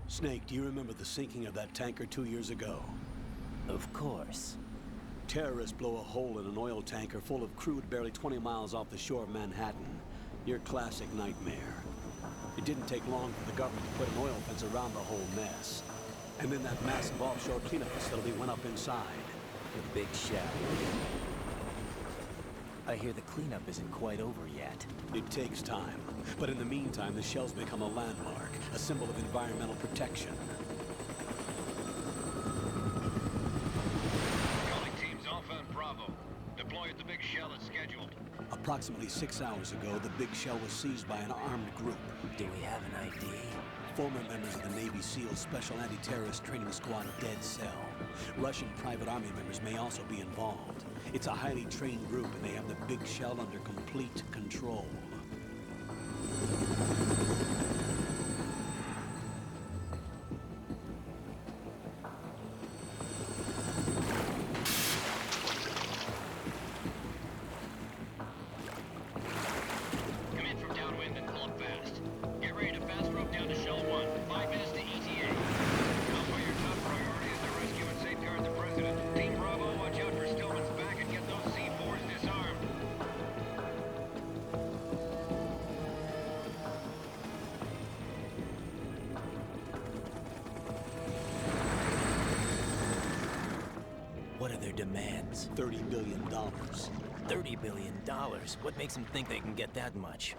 Snake, do you remember the sinking of that tanker 2 years ago? Of course. Terrorists blow a hole in an oil tanker full of crude barely 20 miles off the shore of Manhattan. Your classic nightmare. It didn't take long for the government to put an oil fence around the whole mess. And then that massive offshore cleanup facility went up inside. The big shell. I hear the cleanup isn't quite over yet. It takes time. But in the meantime, the shell's become a landmark, a symbol of environmental protection. Calling teams Alpha and Bravo. Deploy at the big shell as scheduled. Approximately 6 hours ago, the big shell was seized by an armed group. Do we have an ID? Former members of the Navy SEAL Special Anti-Terrorist Training Squad Dead Cell. Russian private army members may also be involved. It's a highly trained group, and they have the big shell under complete control. Come in from downwind and pull up fast. Get ready to fast rope down to Shell 1. 5 minutes to ETA. Alpha, your top priority is to rescue and safeguard the President. Team Bravo, watch out for Stillman's back and get those C4s disarmed. What are their demands? $30 billion. $30 billion? What makes them think they can get that much?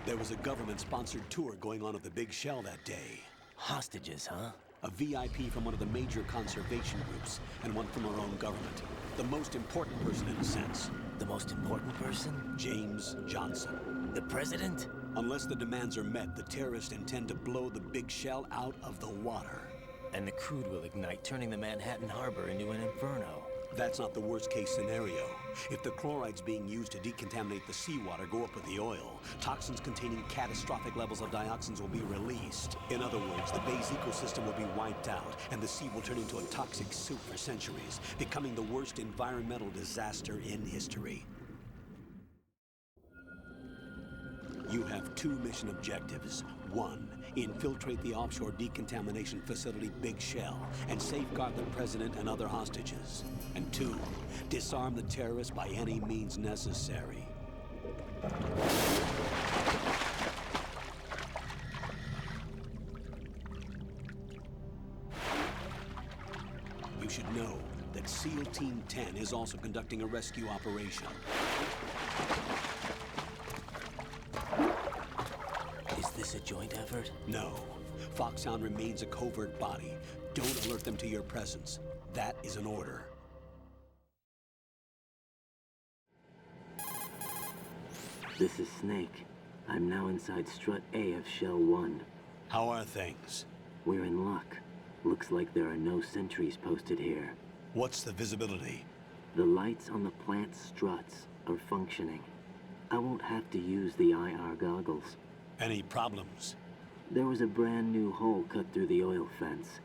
There was a government-sponsored tour going on of the big shell that day. Hostages, huh? A VIP from one of the major conservation groups, and one from our own government. The most important person in a sense. The most important person? James Johnson. The president? Unless the demands are met, the terrorists intend to blow the big shell out of the water. And the crude will ignite, turning the Manhattan Harbor into an inferno. That's not the worst-case scenario. If the chlorides being used to decontaminate the seawater go up with the oil, toxins containing catastrophic levels of dioxins will be released. In other words, the bay's ecosystem will be wiped out, and the sea will turn into a toxic soup for centuries, becoming the worst environmental disaster in history. You have 2 mission objectives. 1, infiltrate the offshore decontamination facility Big Shell and safeguard the president and other hostages. And 2, disarm the terrorists by any means necessary. You should know that SEAL Team 10 is also conducting a rescue operation. Is this a joint effort? No. Foxhound remains a covert body. Don't alert them to your presence. That is an order. This is Snake. I'm now inside Strut A of Shell 1. How are things? We're in luck. Looks like there are no sentries posted here. What's the visibility? The lights on the plant struts are functioning. I won't have to use the IR goggles. Any problems? There was a brand new hole cut through the oil fence.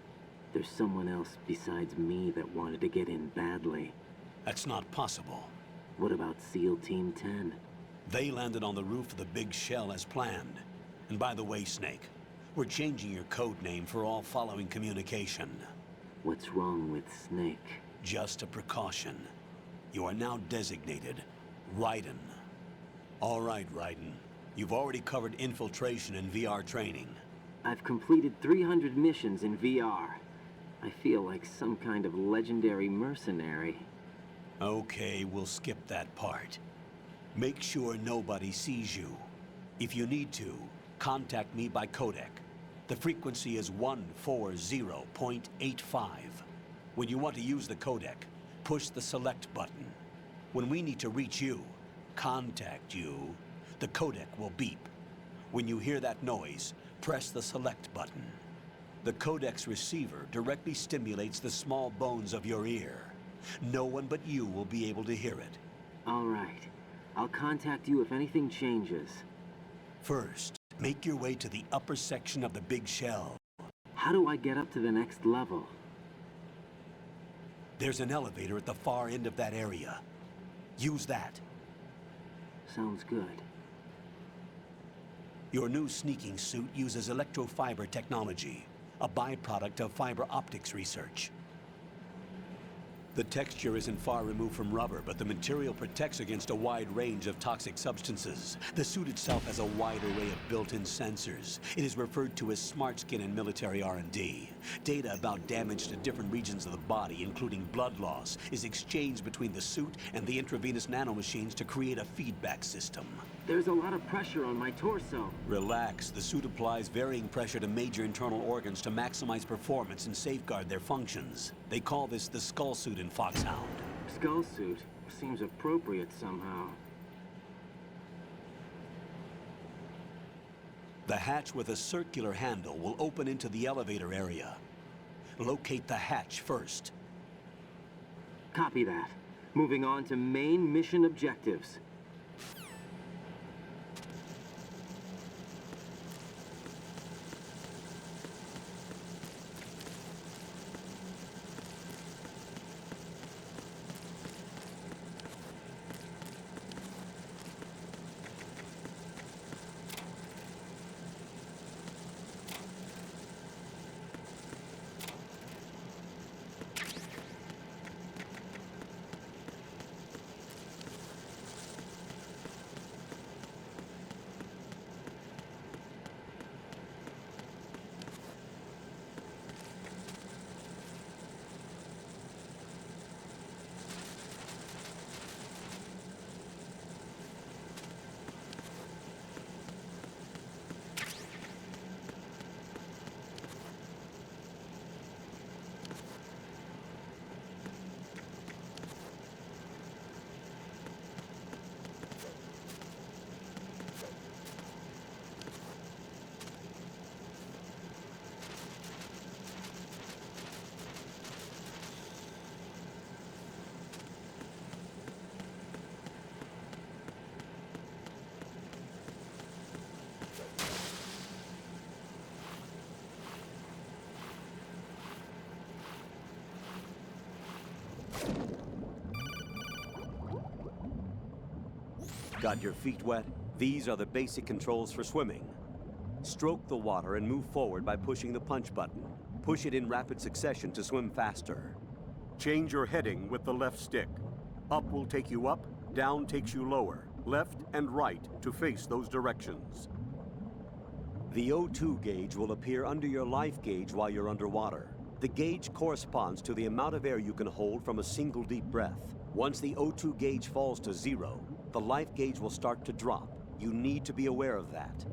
There's someone else besides me that wanted to get in badly. That's not possible. What about SEAL Team 10? They landed on the roof of the Big Shell as planned. And by the way, Snake, we're changing your code name for all following communication. What's wrong with Snake? Just a precaution. You are now designated Raiden. All right, Raiden. You've already covered infiltration and VR training. I've completed 300 missions in VR. I feel like some kind of legendary mercenary. Okay, we'll skip that part. Make sure nobody sees you. If you need to, contact me by codec. The frequency is 140.85. When you want to use the codec, push the select button. When we need to reach you, contact you, the codec will beep. When you hear that noise, press the select button. The codec's receiver directly stimulates the small bones of your ear. No one but you will be able to hear it. All right. I'll contact you if anything changes. First, make your way to the upper section of the Big Shell. How do I get up to the next level? There's an elevator at the far end of that area. Use that. Sounds good. Your new sneaking suit uses electrofiber technology. a byproduct of fiber optics research. The texture isn't far removed from rubber, but the material protects against a wide range of toxic substances. The suit itself has a wide array of built-in sensors. It is referred to as smart skin in military R&D. Data about damage to different regions of the body, including blood loss, is exchanged between the suit and the intravenous nanomachines to create a feedback system. There's a lot of pressure on my torso. Relax. The suit applies varying pressure to major internal organs to maximize performance and safeguard their functions. They call this the skull suit in Foxhound. Skull suit seems appropriate somehow. The hatch with a circular handle will open into the elevator area. Locate the hatch first. Copy that. Moving on to main mission objectives. Got your feet wet? These are the basic controls for swimming. Stroke the water and move forward by pushing the punch button. Push it in rapid succession to swim faster. Change your heading with the left stick. Up will take you up, down takes you lower, left and right to face those directions. The O2 gauge will appear under your life gauge while you're underwater. The gauge corresponds to the amount of air you can hold from a single deep breath. Once the O2 gauge falls to 0, the life gauge will start to drop. You need to be aware of that.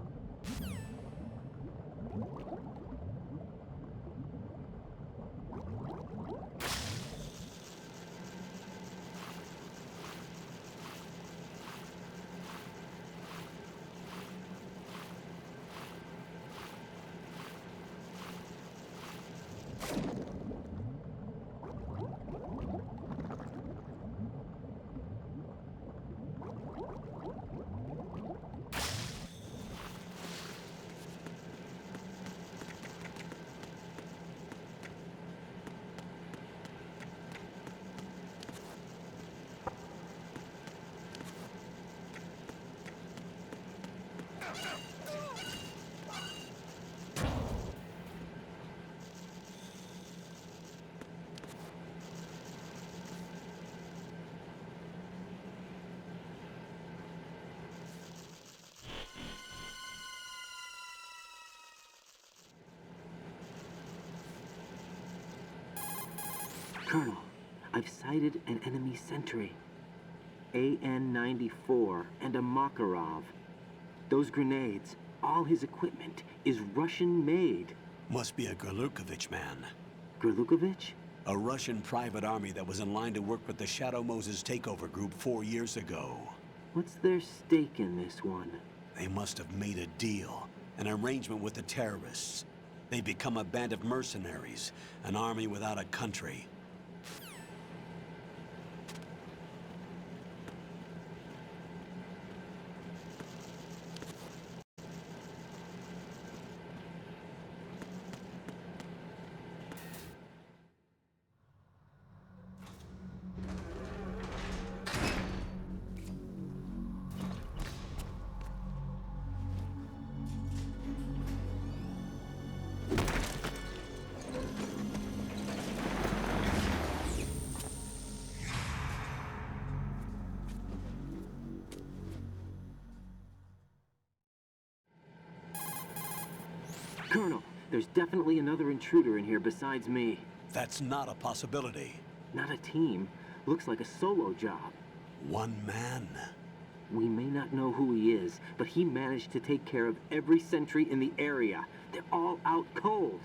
Colonel, I've sighted an enemy sentry. AN-94 and a Makarov. Those grenades, all his equipment, is Russian-made. Must be a Gorlukovich man. Gorlukovich? A Russian private army that was in line to work with the Shadow Moses takeover group 4 years ago. What's their stake in this one? They must have made a deal, an arrangement with the terrorists. They've become a band of mercenaries, an army without a country. There's definitely another intruder in here besides me. That's not a possibility. Not a team. Looks like a solo job. One man. We may not know who he is, but he managed to take care of every sentry in the area. They're all out cold.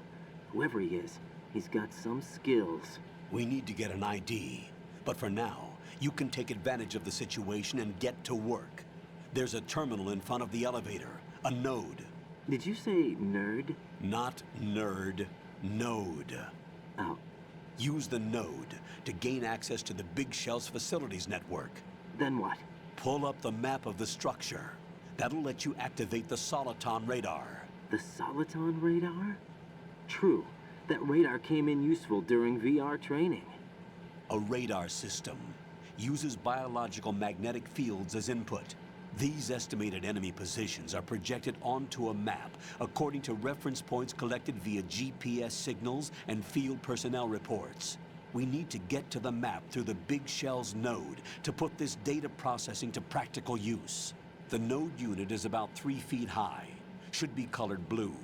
Whoever he is, he's got some skills. We need to get an ID. But for now, you can take advantage of the situation and get to work. There's a terminal in front of the elevator. A node. Did you say nerd? Not nerd. Node. Oh, Use the node to gain access to the Big Shell's facilities network. then what? Pull up the map of the structure. That'll let you activate the Soliton radar. The Soliton radar? True. That radar came in useful during VR training. A radar system uses biological magnetic fields as input. These estimated enemy positions are projected onto a map according to reference points collected via GPS signals and field personnel reports. We need to get to the map through the Big Shell's node to put this data processing to practical use. The node unit is about 3 feet high, should be colored blue.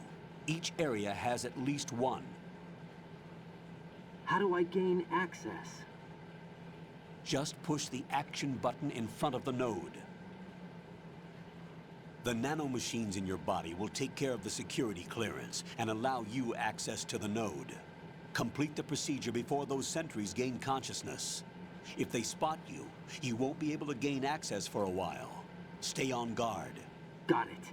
Each area has at least one. How do I gain access? Just push the action button in front of the node. The nanomachines in your body will take care of the security clearance and allow you access to the node. Complete the procedure before those sentries gain consciousness. If they spot you, you won't be able to gain access for a while. Stay on guard. Got it.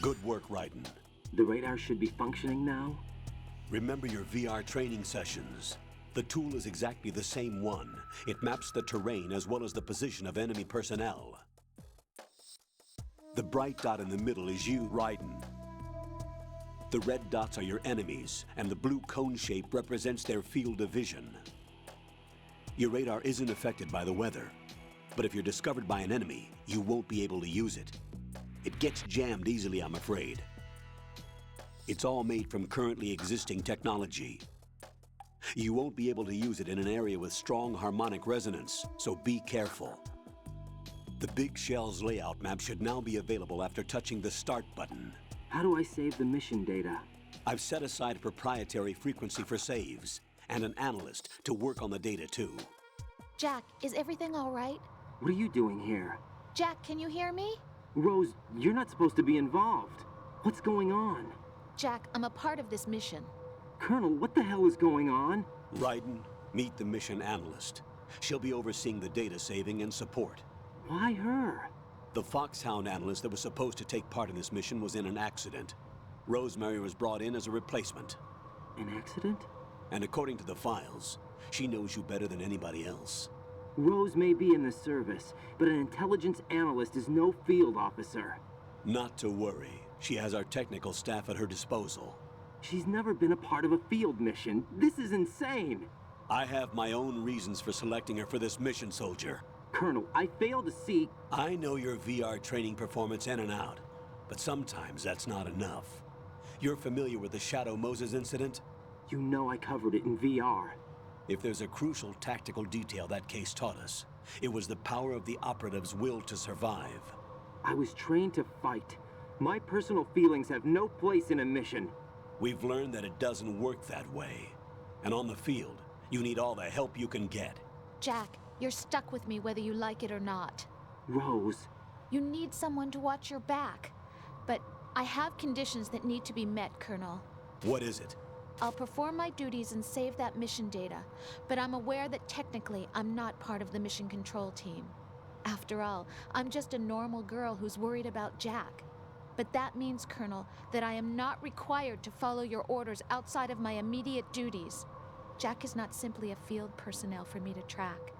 Good work, Raiden. The radar should be functioning now? Remember your VR training sessions. The tool is exactly the same one. It maps the terrain as well as the position of enemy personnel. The bright dot in the middle is you, Raiden. The red dots are your enemies, and the blue cone shape represents their field of vision. Your radar isn't affected by the weather, but if you're discovered by an enemy, you won't be able to use it. It gets jammed easily, I'm afraid. It's all made from currently existing technology. You won't be able to use it in an area with strong harmonic resonance, so be careful. The Big Shell's layout map should now be available after touching the Start button. How do I save the mission data? I've set aside a proprietary frequency for saves, and an analyst to work on the data too. Jack, is everything all right? What are you doing here? Jack, can you hear me? Rose, you're not supposed to be involved. What's going on? Jack, I'm a part of this mission. Colonel, what the hell is going on? Raiden, meet the mission analyst. She'll be overseeing the data saving and support. Why her? The Foxhound analyst that was supposed to take part in this mission was in an accident. Rosemary was brought in as a replacement. An accident? And according to the files, she knows you better than anybody else. Rose may be in the service, but an intelligence analyst is no field officer. Not to worry. She has our technical staff at her disposal. She's never been a part of a field mission. This is insane. I have my own reasons for selecting her for this mission, soldier. Colonel, I fail to see... I know your VR training performance in and out, but sometimes that's not enough. You're familiar with the Shadow Moses incident? You know I covered it in VR. If there's a crucial tactical detail that case taught us, it was the power of the operative's will to survive. I was trained to fight. My personal feelings have no place in a mission. We've learned that it doesn't work that way. And on the field, you need all the help you can get. Jack, you're stuck with me whether you like it or not. Rose, You need someone to watch your back. But I have conditions that need to be met, Colonel. What is it? I'll perform my duties and save that mission data, but I'm aware that technically I'm not part of the mission control team. After all, I'm just a normal girl who's worried about Jack. But that means, Colonel, that I am not required to follow your orders outside of my immediate duties. Jack is not simply a field personnel for me to track.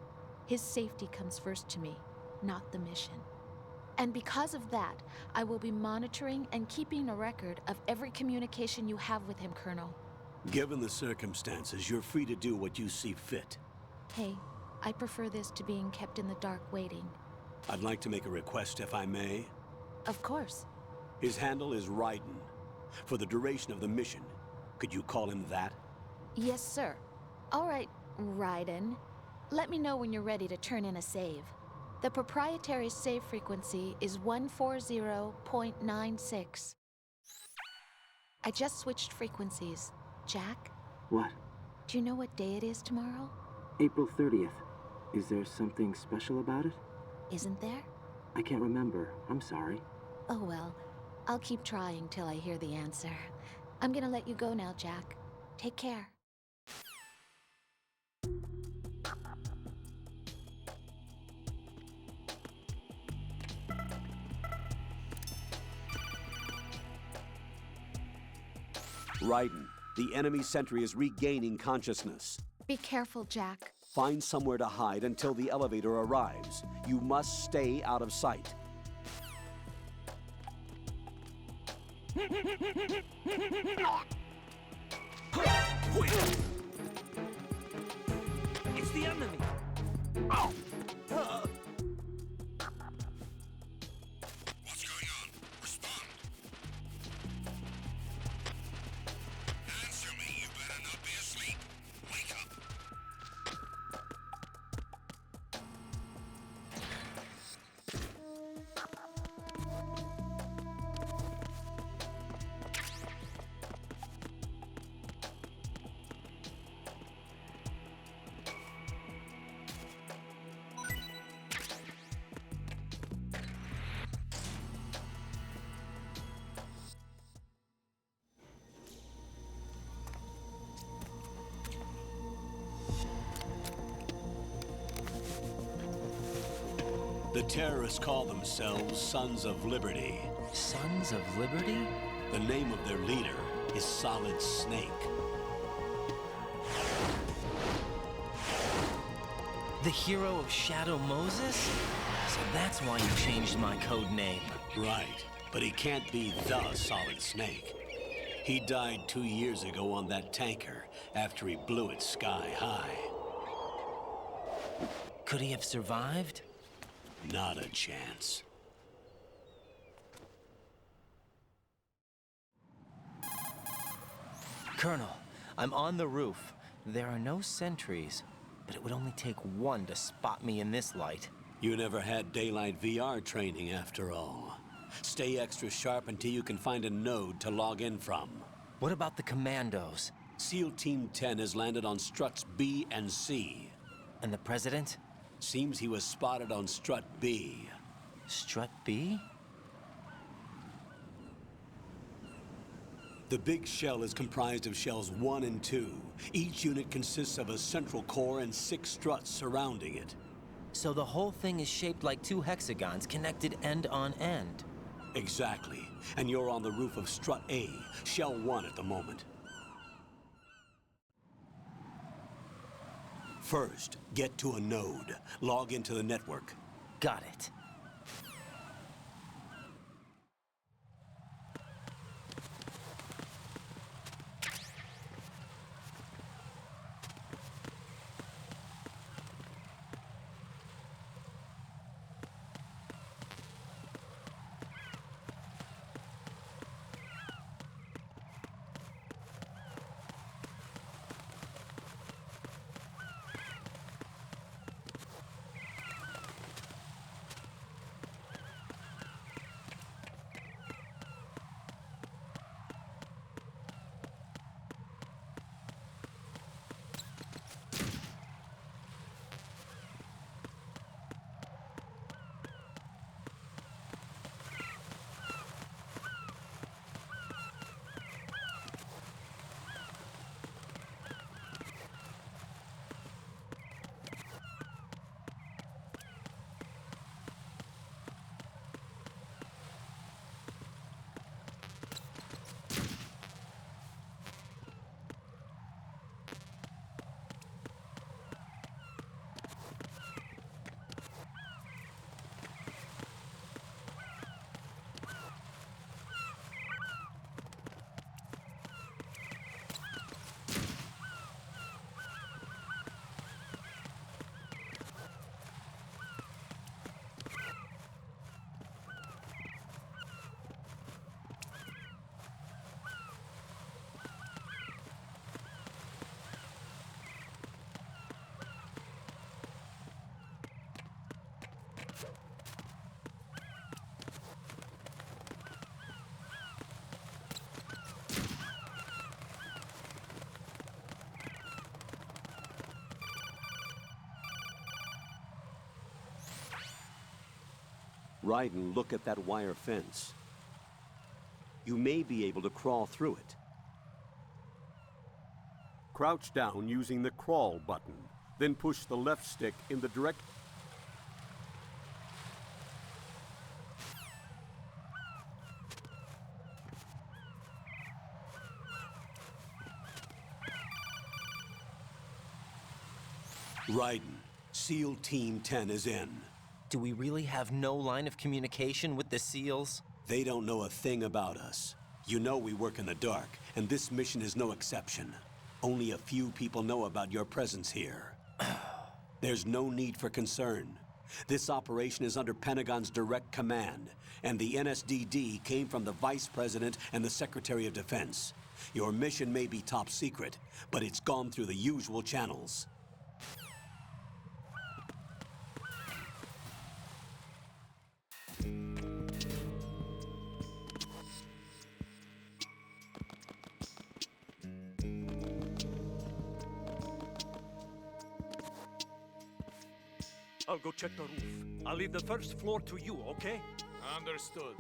His safety comes first to me, not the mission. And because of that, I will be monitoring and keeping a record of every communication you have with him, Colonel. Given the circumstances, you're free to do what you see fit. Hey, I prefer this to being kept in the dark waiting. I'd like to make a request, if I may. Of course. His handle is Raiden. For the duration of the mission, could you call him that? Yes, sir. All right, Raiden. Let me know when you're ready to turn in a save. The proprietary save frequency is 140.96. I just switched frequencies. Jack, what? do you know what day it is tomorrow? April 30th. Is there something special about it? Isn't there? I can't remember. I'm sorry. Oh well, I'll keep trying till I hear the answer. I'm gonna let you go now, Jack. Take care. Raiden, the enemy sentry is regaining consciousness. Be careful, Jack. Find somewhere to hide until the elevator arrives. You must stay out of sight. It's the enemy! What's going on? Respond. Answer me. You better not be asleep. Wake up. The terrorists call themselves Sons of Liberty. Sons of Liberty? The name of their leader is Solid Snake. The hero of Shadow Moses? So that's why you changed my code name. Right, but he can't be the Solid Snake. He died 2 years ago on that tanker after he blew it sky high. Could he have survived? Not a chance. Colonel, I'm on the roof. There are no sentries, but it would only take one to spot me in this light. You never had daylight VR training after all. Stay extra sharp until you can find a node to log in from. What about the commandos? SEAL Team 10 has landed on struts B and C. And the president? Seems he was spotted on strut B. Strut B? The big shell is comprised of shells 1 and 2. Each unit consists of a central core and 6 struts surrounding it. So the whole thing is shaped like 2 hexagons connected end on end. Exactly. And you're on the roof of strut A, shell 1 at the moment. First, get to a node. Log into the network. Got it. Raiden, look at that wire fence. You may be able to crawl through it. Crouch down using the crawl button, then push the left stick in the direct... Raiden, SEAL Team 10 is in. Do we really have no line of communication with the SEALs? They don't know a thing about us. You know we work in the dark, and this mission is no exception. Only a few people know about your presence here. There's no need for concern. This operation is under Pentagon's direct command, and the NSDD came from the Vice President and the Secretary of Defense. Your mission may be top secret, but it's gone through the usual channels. I'll go check the roof. I'll leave the first floor to you, okay? Understood.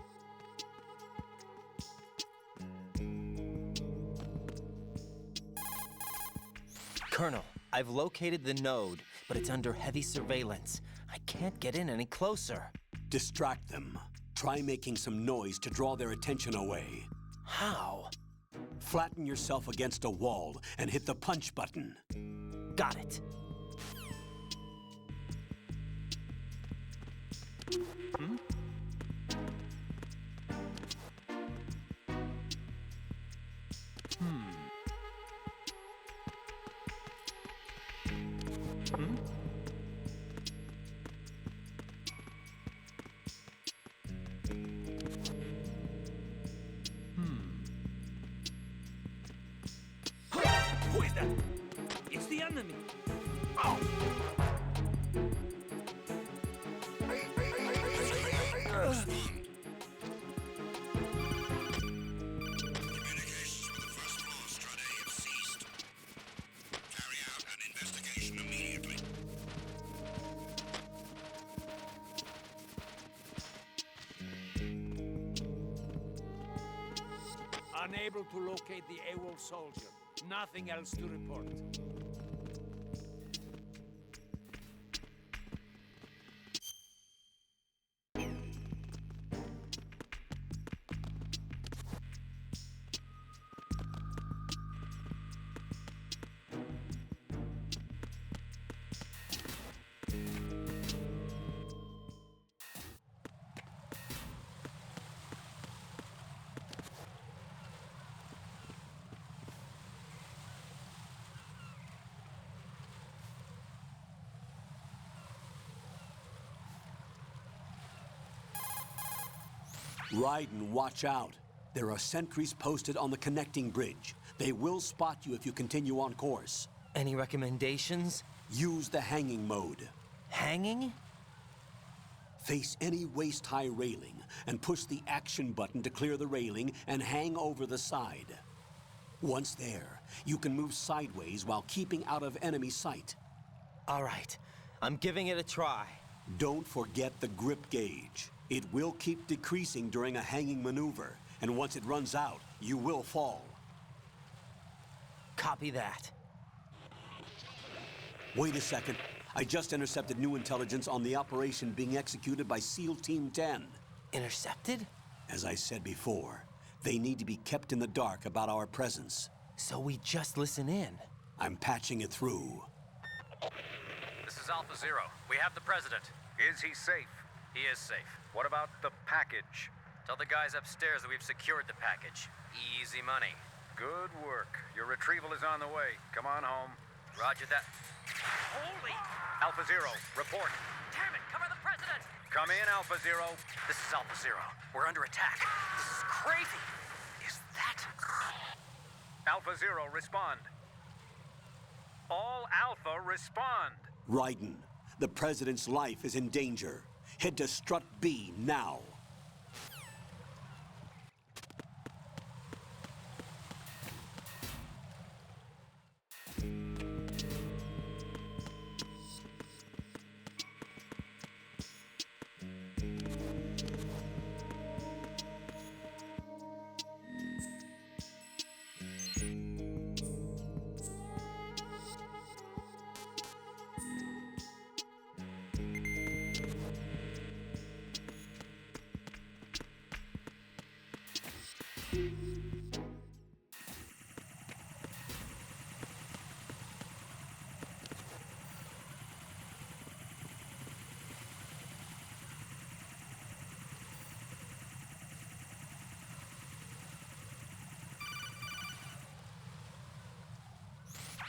Colonel, I've located the node, but it's under heavy surveillance. I can't get in any closer. Distract them. Try making some noise to draw their attention away. How? Flatten yourself against a wall and hit the punch button. Got it. Hmm? Hmm. Hmm? Who is that? It's the enemy. Oh! Communications with the first floor, Strade, have ceased. Carry out an investigation immediately. Unable to locate the AWOL soldier. Nothing else to report. Raiden, watch out. There are sentries posted on the connecting bridge. They will spot you if you continue on course. Any recommendations? Use the hanging mode. Hanging? Face any waist-high railing and push the action button to clear the railing and hang over the side. Once there, you can move sideways while keeping out of enemy sight. All right. I'm giving it a try. Don't forget the grip gauge. It will keep decreasing during a hanging maneuver, and once it runs out, you will fall. Copy that. Wait a second. I just intercepted new intelligence on the operation being executed by SEAL Team 10. Intercepted? As I said before, they need to be kept in the dark about our presence. So we just listen in. I'm patching it through. This is Alpha Zero. We have the president. Is he safe? He is safe. What about the package? Tell the guys upstairs that we've secured the package. Easy money. Good work. Your retrieval is on the way. Come on home. Roger that. Holy! Alpha Zero, report. Damn it! Cover the president! Come in, Alpha Zero. This is Alpha Zero. We're under attack. This is crazy. Is that... Alpha Zero, respond. All Alpha, respond. Raiden, the President's life is in danger. Head to Strut B now.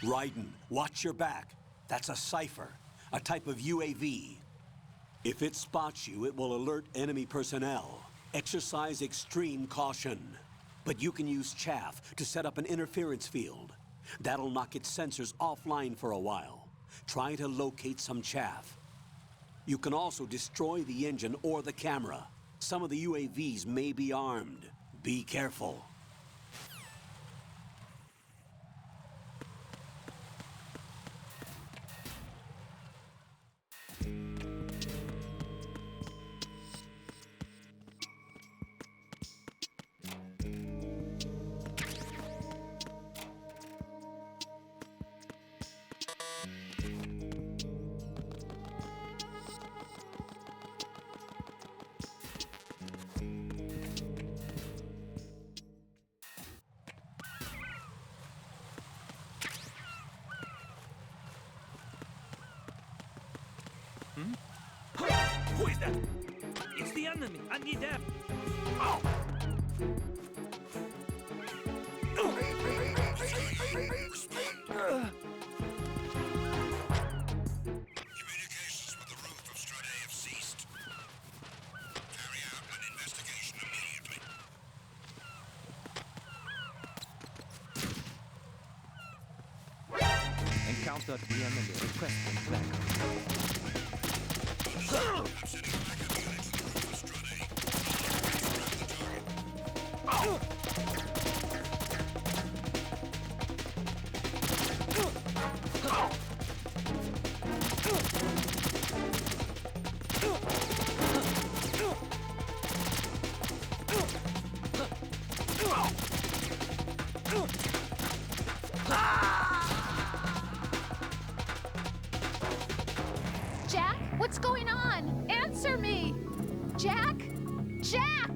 Raiden, watch your back. That's a cipher, a type of UAV. If it spots you, it will alert enemy personnel. Exercise extreme caution. But you can use chaff to set up an interference field. That'll knock its sensors offline for a while. Try to locate some chaff. You can also destroy the engine or the camera. Some of the UAVs may be armed. Be careful. Who is that? It's the enemy. I need them. Oh! Communications with the roof of Strut A have ceased. Carry out an investigation immediately. Encounter the enemy. Requesting backup. I'm sending backup units to the roof of Strut A. Around the target. Jack, what's going on? Answer me! Jack? Jack!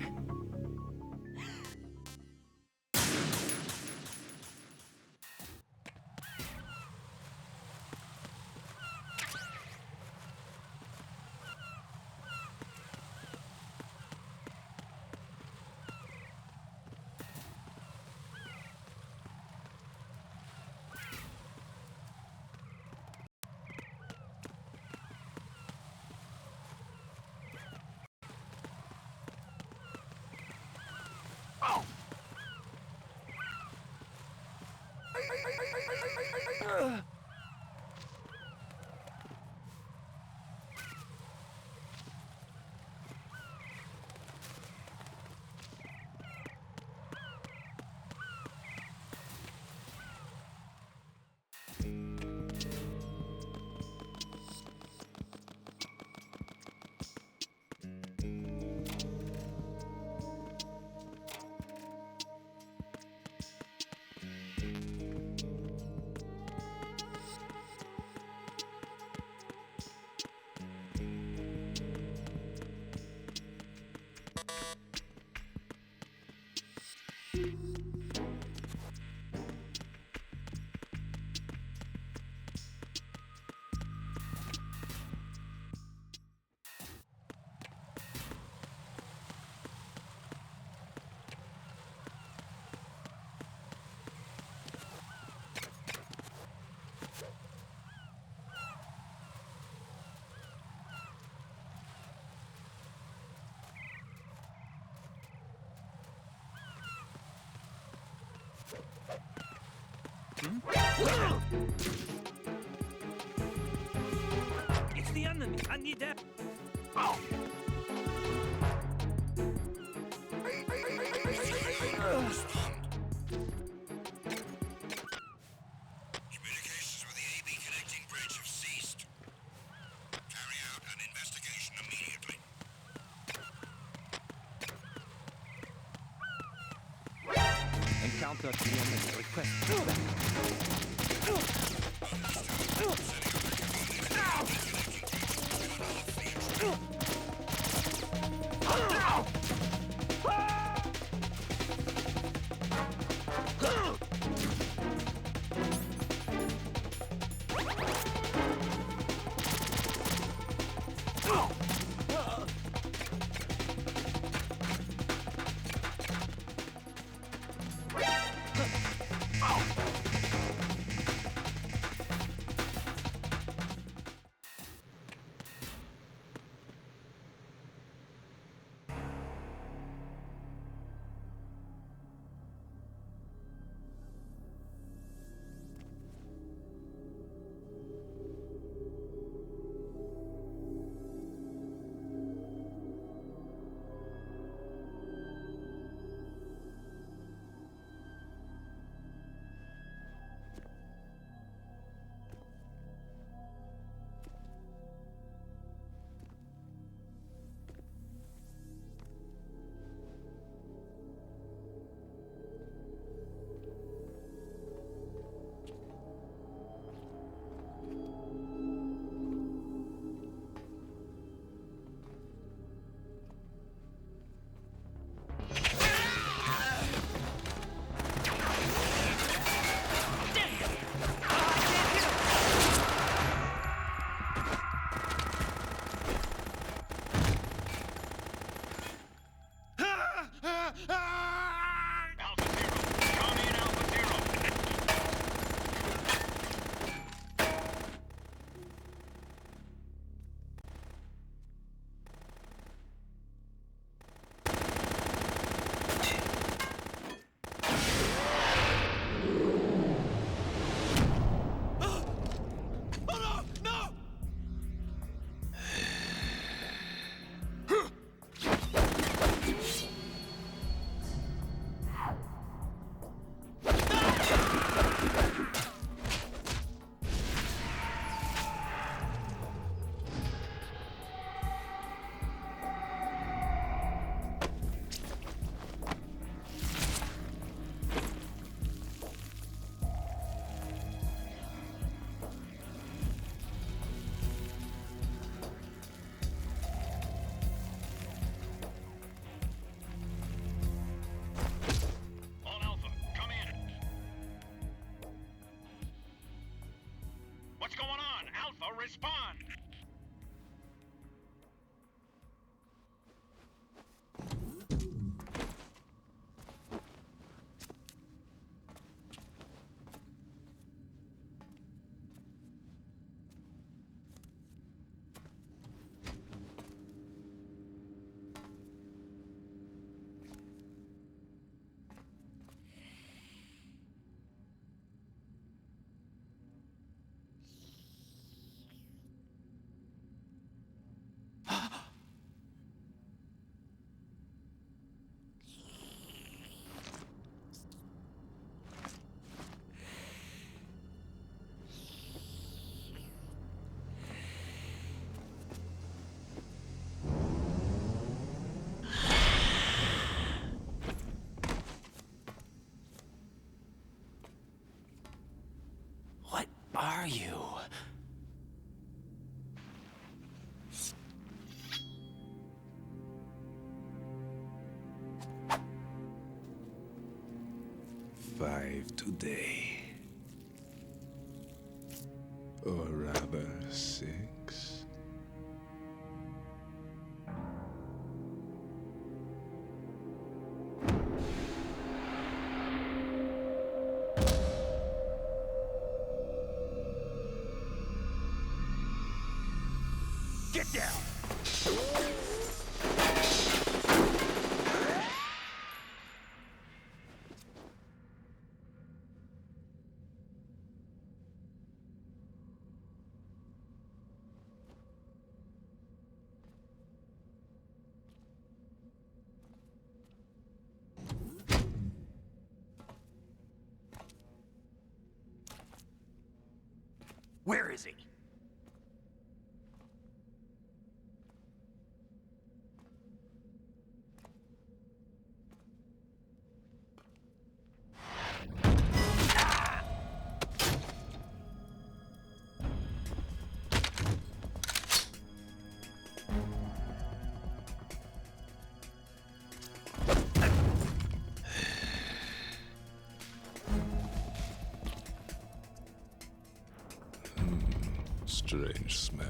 It's the enemy. I need them. Oh! Communications with the AB connecting bridge have ceased. Carry out an investigation immediately. Encounter the enemy. Requesting backup. are you? Five today. Or rather, 6. Get down! Where is he? Strange smell.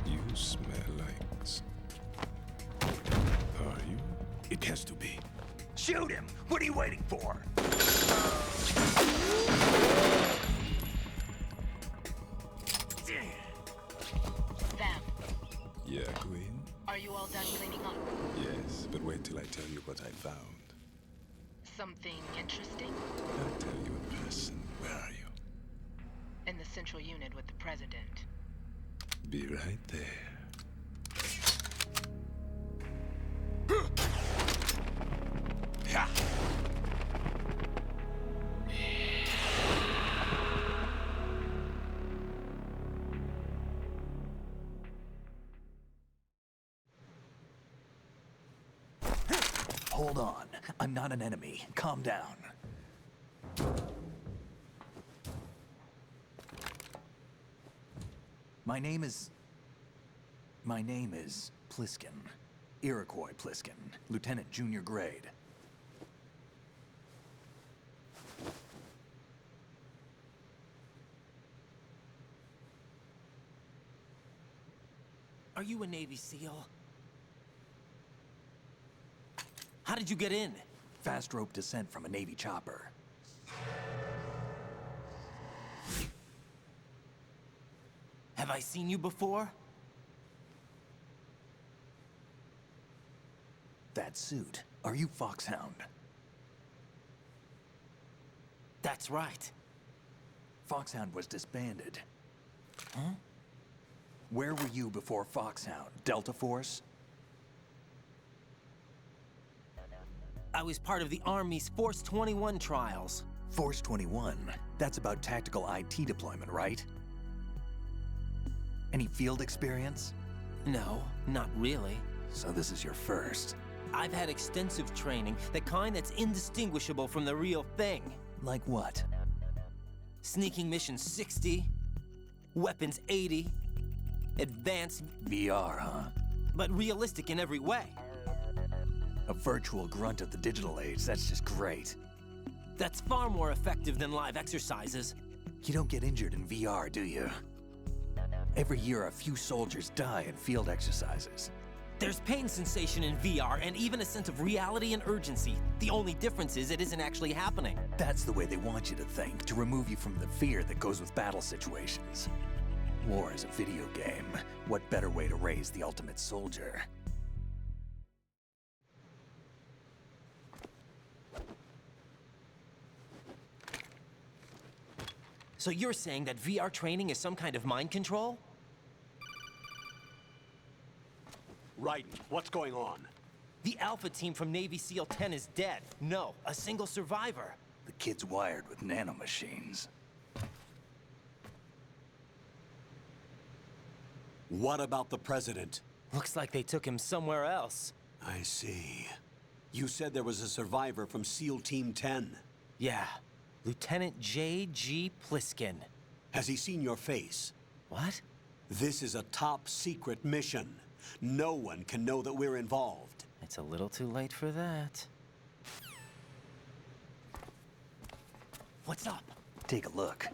You smell like... Are you? It has to be. Shoot him! What are you waiting for? Sam, Yeah, Queen? are you all done cleaning up? Yes, but wait till I tell you what I found. Something interesting? I'll tell you in person. Where are you? In the central unit with the president. Be right there. Ha! Hold on. I'm not an enemy. Calm down. My name is Pliskin. Iroquois Pliskin. Lieutenant Junior Grade. Are you a Navy SEAL? How did you get in? Fast rope descent from a Navy chopper. Have I seen you before? That suit. Are you Foxhound? That's right. Foxhound was disbanded. Huh? Where were you before Foxhound? Delta Force? I was part of the Army's Force 21 trials. Force 21? That's about tactical IT deployment, right? Any field experience? No, not really. So this is your first. I've had extensive training, the kind that's indistinguishable from the real thing. Like what? Sneaking mission 60, weapons 80, advanced, VR, huh? but realistic in every way. A virtual grunt of the digital age, that's just great. That's far more effective than live exercises. You don't get injured in VR, do you? Every year, a few soldiers die in field exercises. There's pain sensation in VR and even a sense of reality and urgency. The only difference is it isn't actually happening. That's the way they want you to think, to remove you from the fear that goes with battle situations. War is a video game. What better way to raise the ultimate soldier? So you're saying that VR training is some kind of mind control? Raiden, what's going on? The Alpha team from Navy SEAL 10 is dead. No, a single survivor. The kid's wired with nanomachines. What about the president? Looks like they took him somewhere else. I see. You said there was a survivor from SEAL Team 10. Yeah. Lieutenant J.G. Pliskin. Has he seen your face? What? This is a top-secret mission. No one can know that we're involved. It's a little too late for that. What's up? Take a look.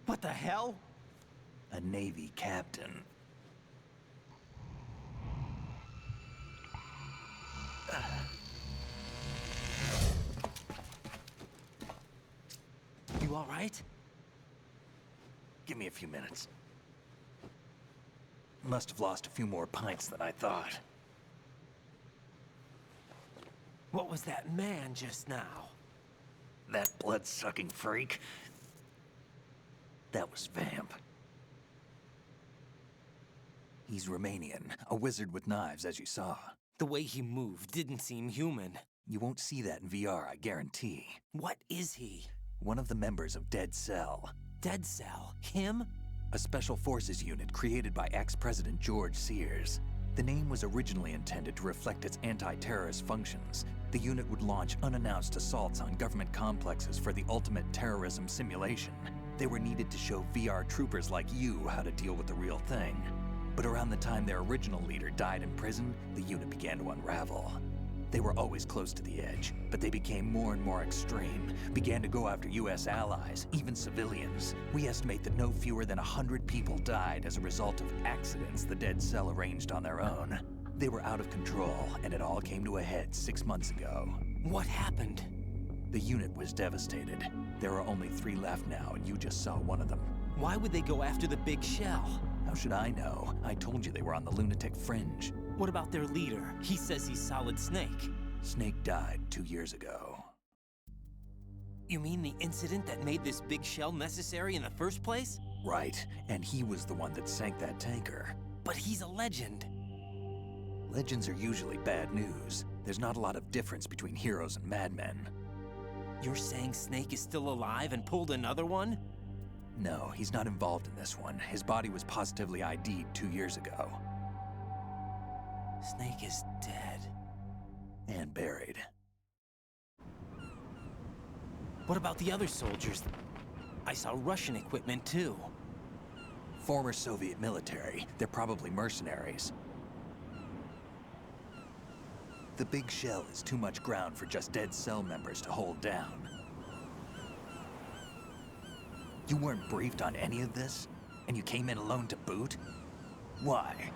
What the hell? A Navy captain. You all right? Give me a few minutes. Must have lost a few more pints than I thought. What was that man just now? That blood-sucking freak? That was Vamp. He's Romanian, a wizard with knives, as you saw. The way he moved didn't seem human. You won't see that in VR, I guarantee. What is he? One of the members of Dead Cell. Dead Cell? Him? A special forces unit created by ex-President George Sears. The name was originally intended to reflect its anti-terrorist functions. The unit would launch unannounced assaults on government complexes for the ultimate terrorism simulation. They were needed to show VR troopers like you how to deal with the real thing. But around the time their original leader died in prison, the unit began to unravel. They were always close to the edge, but they became more and more extreme, began to go after US allies, even civilians. We estimate that no fewer than 100 people died as a result of accidents the Dead Cell arranged on their own. They were out of control, and it all came to a head 6 months ago. What happened? The unit was devastated. There are only 3 left now, and you just saw one of them. Why would they go after the big shell? How should I know? I told you they were on the lunatic fringe. What about their leader? He says he's Solid Snake. Snake died 2 years ago. You mean the incident that made this big shell necessary in the first place? Right, and he was the one that sank that tanker. But he's a legend. Legends are usually bad news. There's not a lot of difference between heroes and madmen. You're saying Snake is still alive and pulled another one? No, he's not involved in this one. His body was positively ID'd 2 years ago. Snake is dead. And buried. What about the other soldiers? I saw Russian equipment too. Former Soviet military. They're probably mercenaries. The big shell is too much ground for just Dead Cell members to hold down. You weren't briefed on any of this? And you came in alone to boot? Why?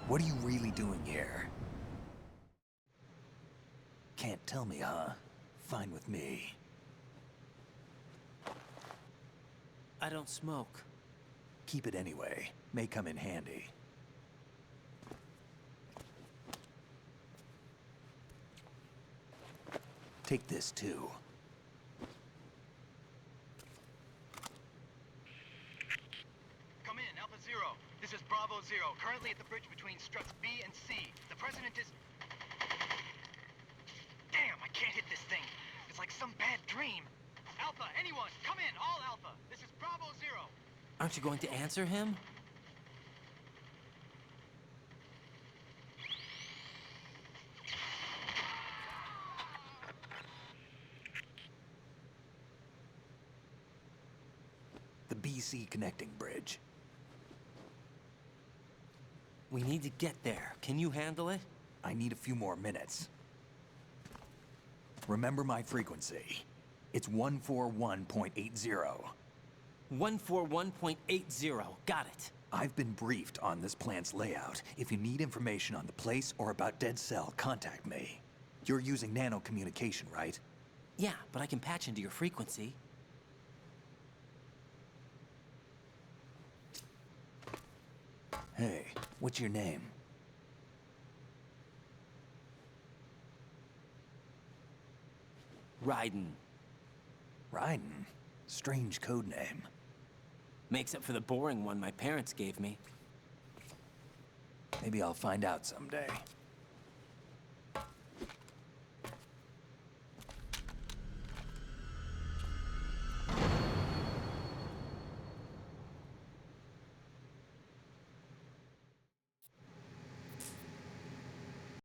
What are you really doing here? Can't tell me, huh? Fine with me. I don't smoke. Keep it anyway. May come in handy. Take this too. Come in, Alpha Zero. This is Bravo Zero, currently at the bridge between struts B and C. The President is... Damn, I can't hit this thing. It's like some bad dream. Alpha, anyone, come in, all Alpha. This is Bravo Zero. Aren't you going to answer him? The BC connecting bridge. We need to get there. Can you handle it? I need a few more minutes. Remember my frequency. It's 141.80. 141.80. Got it. I've been briefed on this plant's layout. If you need information on the place or about Dead Cell, contact me. You're using nano communication, right? Yeah, but I can patch into your frequency. Hey, what's your name? Raiden. Raiden? Strange code name. Makes up for the boring one my parents gave me. Maybe I'll find out someday.